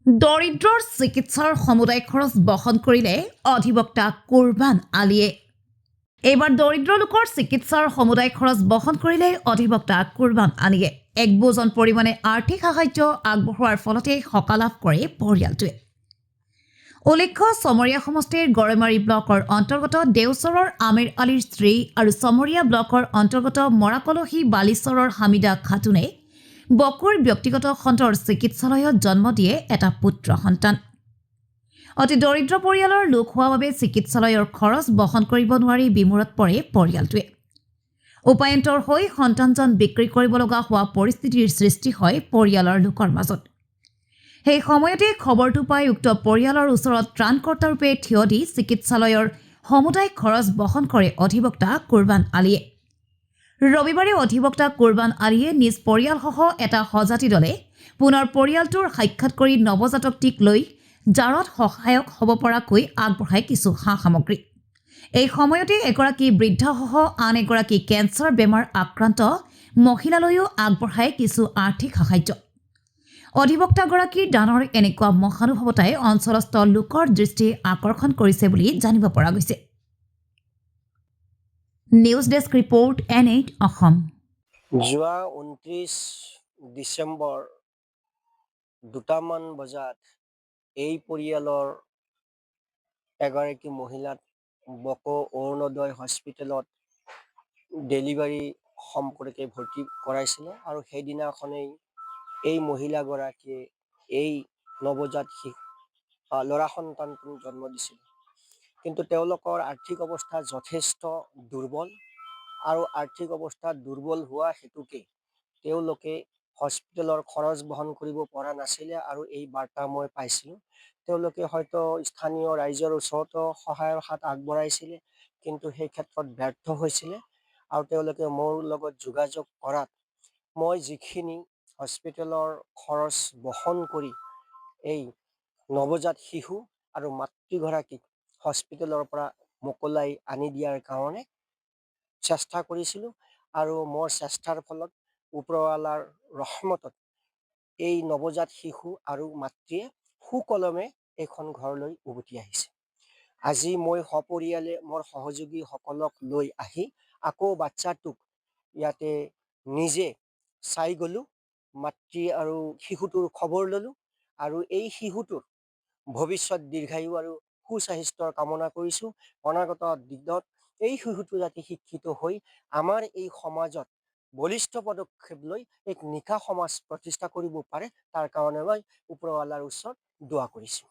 দৰিদ্ৰৰ চিকিৎসাৰ সমুদায় খৰচ বহন কৰিলে অধিবক্তা কুৰবান আলীয়ে। এইবাৰ দৰিদ্ৰ লোকৰ চিকিৎসাৰ সমুদায় খৰচ বহন কৰিলে অধিবক্তা কুৰবান আলীয়ে। এক বোজন পৰিমাণে আৰ্থিক সাহায্য আগবঢ়োৱাৰ ফলতে সকাহ লাভ কৰে পৰিয়ালটোৱে। উল্লেখ্য, চমৰীয়া সমষ্টিৰ গড়েমাৰী ব্লকৰ অন্তৰ্গত দেওচৰৰ আমিৰ আলীৰ স্ত্ৰী আৰু চমৰীয়া ব্লকৰ অন্তৰ্গত মৰাকলহী বালিচৰৰ হামিদা খাতুনে বকুৰ ব্যক্তিগত খণ্ডৰ চিকিৎসালয়ত জন্ম দিয়ে এটা পুত্ৰ সন্তান। অতি দৰিদ্ৰ পৰিয়ালৰ লোক হোৱা বাবে চিকিৎসালয়ৰ খৰচ বহন কৰিব নোৱাৰি বিমূৰত পৰে পৰিয়ালটোৱে। উপায়ন্তৰ হৈ সন্তানজন বিক্ৰী কৰিব লগা হোৱা পৰিস্থিতিৰ সৃষ্টি হয় পৰিয়ালৰ লোকৰ মাজত। সেই সময়তে খবৰটো পাই উক্ত পৰিয়ালৰ ওচৰত ত্ৰাণকৰ্তাৰূপে থিয় দি চিকিৎসালয়ৰ সমুদায় খৰচ বহন কৰে অধিবক্তা কুৰবান আলীয়ে। ৰবিবাৰে অধিবক্তা কুৰবান আলীয়ে নিজ পৰিয়ালসহ এটা সজাতি দলে পুনৰ পৰিয়ালটোৰ সাক্ষাৎ কৰি নৱজাতকটিক লৈ জাৰত সহায়ক হ'ব পৰাকৈ আগবঢ়ায় কিছু সা সামগ্ৰী। এই সময়তে এগৰাকী বৃদ্ধাসহ আন এগৰাকী কেঞ্চাৰ বেমাৰ আক্ৰান্ত মহিলালৈও আগবঢ়ায় কিছু আৰ্থিক সাহায্য। অধিবক্তাগৰাকীৰ দানৰ এনেকুৱা মহানুভৱতাই অঞ্চলস্থ লোকৰ দৃষ্টি আকৰ্ষণ কৰিছে বুলি জানিব পৰা গৈছে। News desk report N8 Assam. যোৱা 29 ডিচেম্বৰ 2টামান বজাত এই পৰিয়ালৰ এগৰাকী মহিলাক বকো অৰুণোদয় হস্পিটেলত ডেলিভাৰী সম্পৰ্কে ভৰ্তি কৰাইছিলে আৰু সেইদিনাখনেই এই মহিলাগৰাকীয়ে এই নৱজাত ল'ৰা সন্তানটো জন্ম দিছিল। কিন্তু তেওঁলোকৰ আৰ্থিক অৱস্থা যথেষ্ট দুৰ্বল আৰু আৰ্থিক অৱস্থা দুৰ্বল হোৱা হেতুকে তেওঁলোকে হস্পিটেলৰ খৰচ বহন কৰিব পৰা নাছিলে আৰু এই বাৰ্তা মই পাইছিলোঁ। তেওঁলোকে হয়তো স্থানীয় ৰাইজৰ ওচৰতো সহায়ৰ হাত আগবঢ়াইছিলে, কিন্তু সেই ক্ষেত্ৰত ব্যৰ্থ হৈছিলে আৰু তেওঁলোকে মোৰ লগত যোগাযোগ কৰাত মই যিখিনি হস্পিটেলৰ খৰচ বহন কৰি এই নৱজাত শিশু আৰু মাতৃগৰাকীক হস্পিটেলৰ পৰা মোকলাই আনি দিয়াৰ কাৰণে চেষ্টা কৰিছিলোঁ আৰু মোৰ চেষ্টাৰ ফলত ওপৰৱালাৰ ৰহমতত এই নৱজাত শিশু আৰু মাতৃয়ে সুকলমে এইখন ঘৰলৈ উভতি আহিছে। আজি মই সপৰিয়ালে মোৰ সহযোগীসকলক লৈ আহি আকৌ বাচ্চাটোক ইয়াতে নিজে চাই গ'লোঁ, মাতৃ আৰু শিশুটোৰ খবৰ ল'লোঁ আৰু এই শিশুটোৰ ভৱিষ্যত দীৰ্ঘায়ু আৰু সুস্বাস্থ্যৰ কামনা কৰিছোঁ। অনাগত দিনত এই শিশুটো যাতে শিক্ষিত হৈ আমাৰ এই সমাজত বলিষ্ঠ পদক্ষেপ লৈ এক নিকা সমাজ প্ৰতিষ্ঠা কৰিব পাৰে, তাৰ কাৰণে মই ওপৰৱালাৰ ওচৰত দোৱা কৰিছোঁ।